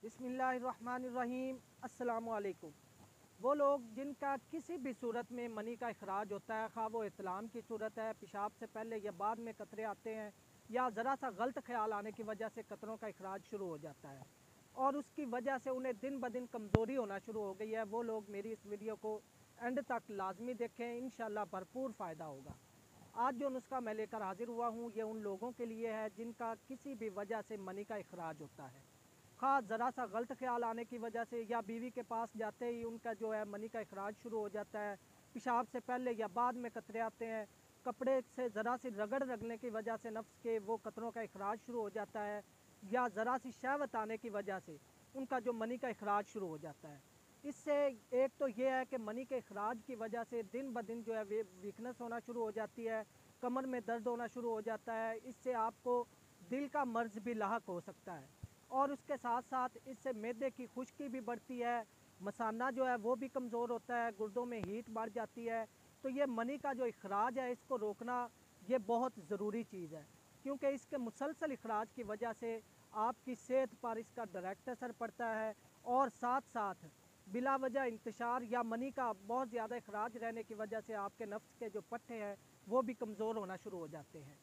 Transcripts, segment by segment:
बिस्मिल्लाहिर्रहमानिर्रहीम। अस्सलामुअलैकुम। वो लोग जिनका किसी भी सूरत में मनी का अखराज होता है, खा वो इतलाम की सूरत है, पेशाब से पहले या बाद में कतरे आते हैं, या ज़रा सा गलत ख्याल आने की वजह से कतरों का अखराज शुरू हो जाता है और उसकी वजह से उन्हें दिन ब दिन कमज़ोरी होना शुरू हो गई है, वो लोग मेरी इस वीडियो को एंड तक लाजमी देखें, इंशाल्लाह भरपूर फ़ायदा होगा। आज जो नुस्खा मैं लेकर हाजिर हुआ हूँ ये उन लोगों के लिए है जिनका किसी भी वजह से मनी का अखराज होता है। ख़ास ज़रा सा गलत ख्याल आने की वजह से या बीवी के पास जाते ही उनका जो है मनी का अखराज शुरू हो जाता है, पेशाब से पहले या बाद में कतरे आते हैं, कपड़े से ज़रा सी रगड़ लगने की वजह से नफ्स के वो कतरों का अखराज शुरू हो जाता है, या ज़रा सी शहवत आने की वजह से उनका जो मनी का अखराज शुरू हो जाता है। इससे एक तो ये है कि मनी के अखराज की वजह से दिन ब दिन जो है वीकनेस होना शुरू हो जाती है, कमर में दर्द होना शुरू हो जाता है, इससे आपको दिल का मर्ज़ भी लाहक हो सकता है और उसके साथ साथ इससे मैदे की खुश्की भी बढ़ती है, मसाना जो है वो भी कमज़ोर होता है, गुर्दों में हीट बढ़ जाती है। तो ये मनी का जो अखराज है इसको रोकना ये बहुत ज़रूरी चीज़ है, क्योंकि इसके मुसलसल अखराज की वजह से आपकी सेहत पर इसका डायरेक्ट असर पड़ता है और साथ साथ बिला वजह इंतशार या मनी का बहुत ज़्यादा अखराज रहने की वजह से आपके नफ्स के जो पट्टे हैं वो भी कमज़ोर होना शुरू हो जाते हैं।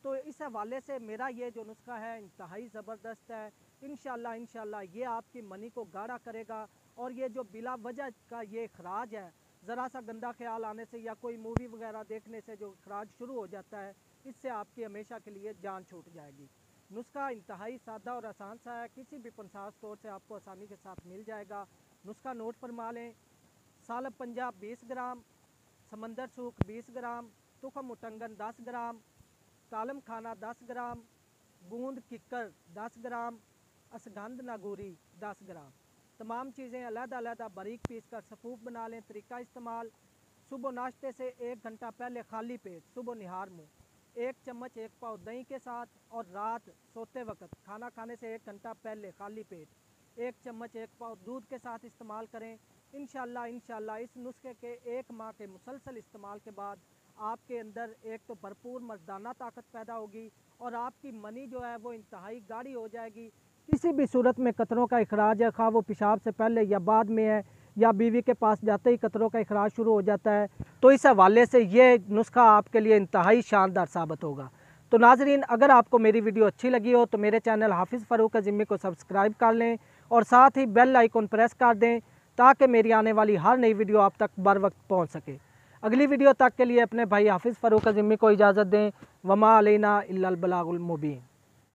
तो इस हवाले से मेरा ये जो नुस्खा है इंतहाई ज़बरदस्त है। इंशाल्लाह ये आपकी मनी को गाढ़ा करेगा और ये जो बिला वजह का ये अखराज है, ज़रा सा गंदा ख्याल आने से या कोई मूवी वगैरह देखने से जो अखराज शुरू हो जाता है, इससे आपकी हमेशा के लिए जान छूट जाएगी। नुस्खा इंतहाई सादा और आसान सा है, किसी भी पंसार स्टोर से आपको आसानी के साथ मिल जाएगा। नुस्खा नोट फरमा लें। सालब पंजाब 20 ग्राम, समंदर सूख 20 ग्राम, तुखम उटंगन 10 ग्राम, कालम खाना 10 ग्राम, बूंद किक्कर 10 ग्राम, असगंध नागूरी 10 ग्राम। तमाम चीज़ें अलग-अलग बारीक पीस कर सफूफ बना लें। तरीका इस्तेमाल: सुबह नाश्ते से 1 घंटा पहले खाली पेट सुबह निहार मुँह 1 चम्मच 1 पाव दही के साथ, और रात सोते वक्त खाना खाने से 1 घंटा पहले खाली पेट 1 चम्मच 1 पाव दूध के साथ इस्तेमाल करें। इंशाल्लाह इस नुस्खे के 1 माह के मुसलसल इस्तेमाल के बाद आपके अंदर एक तो भरपूर मर्दाना ताकत पैदा होगी और आपकी मनी जो है वो इंतहाई गाढ़ी हो जाएगी। किसी भी सूरत में कतरों का अखराज है, खा वो पेशाब से पहले या बाद में है, या बीवी के पास जाते ही कतरों का अखराज शुरू हो जाता है, तो इस हवाले से ये नुस्खा आपके लिए इंतहाई शानदार साबित होगा। तो नाजरीन, अगर आपको मेरी वीडियो अच्छी लगी हो तो मेरे चैनल हाफिज़ फ़ारूक अज़ीमी को सब्सक्राइब कर लें और साथ ही बेल आइकन प्रेस कर दें ताकि मेरी आने वाली हर नई वीडियो आप तक बर वक्त पहुँच सके। अगली वीडियो तक के लिए अपने भाई हाफिज़ फ़ारूक अज़ीमी को इजाज़त दें। वमा अलैना इल्लल बलागुल मुबीन।